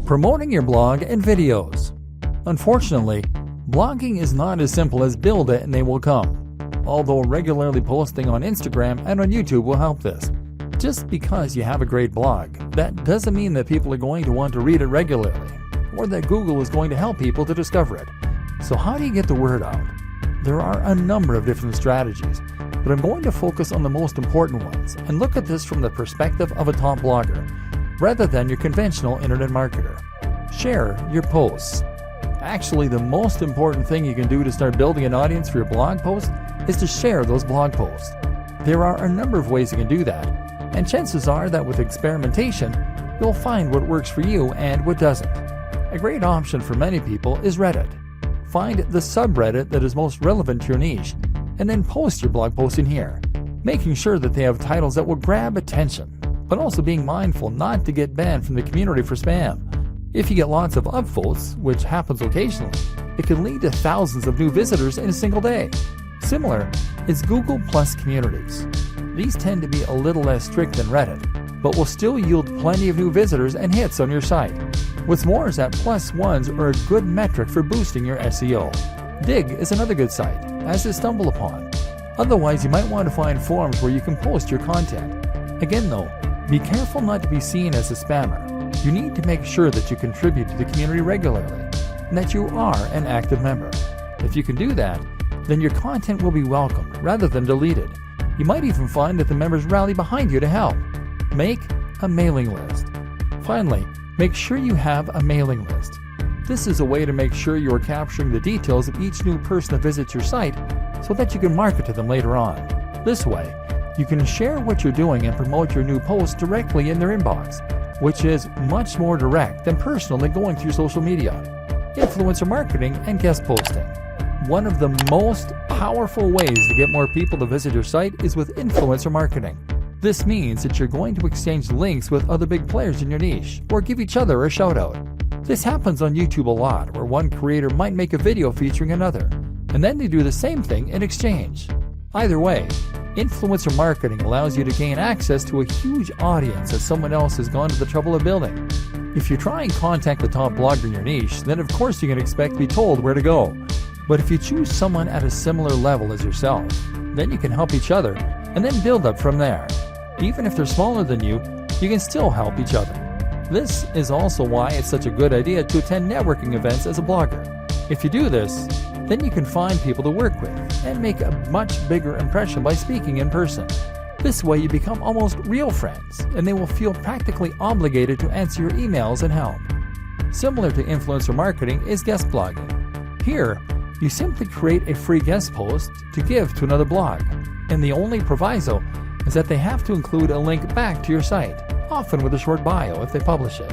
Promoting your blog and videos. Unfortunately, blogging is not as simple as build it and they will come. Although regularly posting on Instagram and on YouTube will help this. Just because you have a great blog, that doesn't mean that people are going to want to read it regularly, or that Google is going to help people to discover it. So how do you get the word out? There are a number of different strategies, but I'm going to focus on the most important ones and look at this from the perspective of a top blogger, rather than your conventional internet marketer. Share your posts. Actually, the most important thing you can do to start building an audience for your blog post is to share those blog posts. There are a number of ways you can do that, and chances are that with experimentation, you'll find what works for you and what doesn't. A great option for many people is Reddit. Find the subreddit that is most relevant to your niche, and then post your blog post in here, making sure that they have titles that will grab attention, but also being mindful not to get banned from the community for spam. If you get lots of upvotes, which happens occasionally, it can lead to thousands of new visitors in a single day. Similar is Google Plus communities. These tend to be a little less strict than Reddit, but will still yield plenty of new visitors and hits on your site. What's more is that plus ones are a good metric for boosting your SEO. Dig is another good site, as is StumbleUpon. Otherwise, you might want to find forums where you can post your content. Again though, be careful not to be seen as a spammer. You need to make sure that you contribute to the community regularly, and that you are an active member. If you can do that, then your content will be welcomed rather than deleted. You might even find that the members rally behind you to help. Make a mailing list. Finally, make sure you have a mailing list. This is a way to make sure you are capturing the details of each new person that visits your site so that you can market to them later on. This way, you can share what you're doing and promote your new posts directly in their inbox, which is much more direct than personal than going through social media. Influencer marketing and guest posting. One of the most powerful ways to get more people to visit your site is with influencer marketing. This means that you're going to exchange links with other big players in your niche, or give each other a shout out. This happens on YouTube a lot, where one creator might make a video featuring another, and then they do the same thing in exchange. Either way, influencer marketing allows you to gain access to a huge audience that someone else has gone to the trouble of building. If you try and contact the top blogger in your niche, then of course you can expect to be told where to go. But if you choose someone at a similar level as yourself, then you can help each other and then build up from there. Even if they're smaller than you can still help each other. This is also why it's such a good idea to attend networking events as a blogger. If you do this, then you can find people to work with and make a much bigger impression by speaking in person. This way you become almost real friends, and they will feel practically obligated to answer your emails and help. Similar to influencer marketing is guest blogging. Here, you simply create a free guest post to give to another blog, and the only proviso is that they have to include a link back to your site, often with a short bio if they publish it.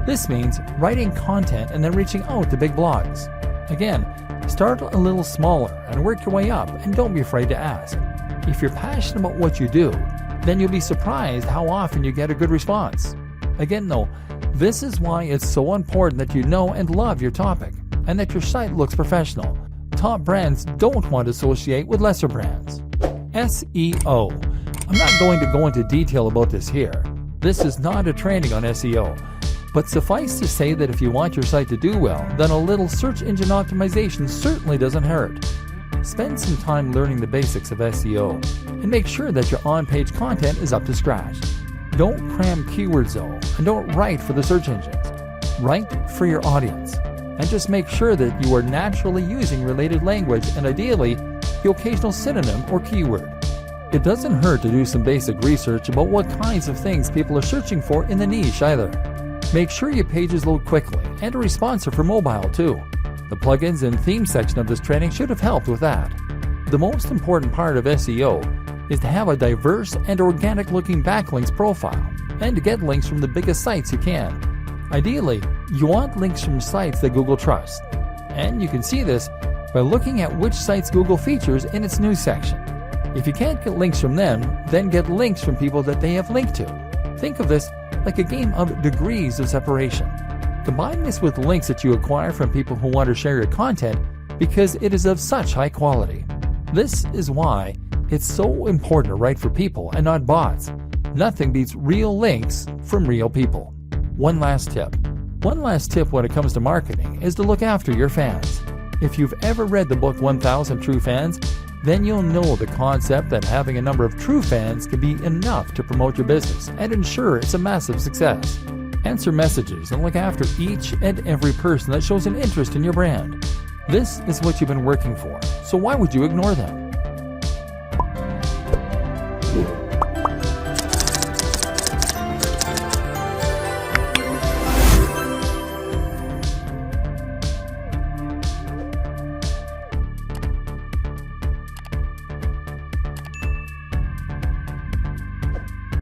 This means writing content and then reaching out to big blogs. Again, start a little smaller and work your way up, and don't be afraid to ask. If you're passionate about what you do, then you'll be surprised how often you get a good response. Again though, this is why it's so important that you know and love your topic, and that your site looks professional. Top brands don't want to associate with lesser brands. SEO. I'm not going to go into detail about this here. This is not a training on SEO. But suffice to say that if you want your site to do well, then a little search engine optimization certainly doesn't hurt. Spend some time learning the basics of SEO, and make sure that your on-page content is up to scratch. Don't cram keywords though, and don't write for the search engines. Write for your audience, and just make sure that you are naturally using related language and ideally the occasional synonym or keyword. It doesn't hurt to do some basic research about what kinds of things people are searching for in the niche either. Make sure your pages load quickly and are responsive for mobile too. The plugins and theme section of this training should have helped with that. The most important part of SEO is to have a diverse and organic looking backlinks profile, and to get links from the biggest sites you can. Ideally, you want links from sites that Google trusts, and you can see this by looking at which sites Google features in its news section. If you can't get links from them, then get links from people that they have linked to. Think of this like a game of degrees of separation. Combine this with links that you acquire from people who want to share your content because it is of such high quality. This is why it's so important to write for people and not bots. Nothing beats real links from real people. One last tip. One last tip when it comes to marketing is to look after your fans. If you've ever read the book 1000 True Fans, then you'll know the concept that having a number of true fans can be enough to promote your business and ensure it's a massive success. Answer messages and look after each and every person that shows an interest in your brand. This is what you've been working for, so why would you ignore them?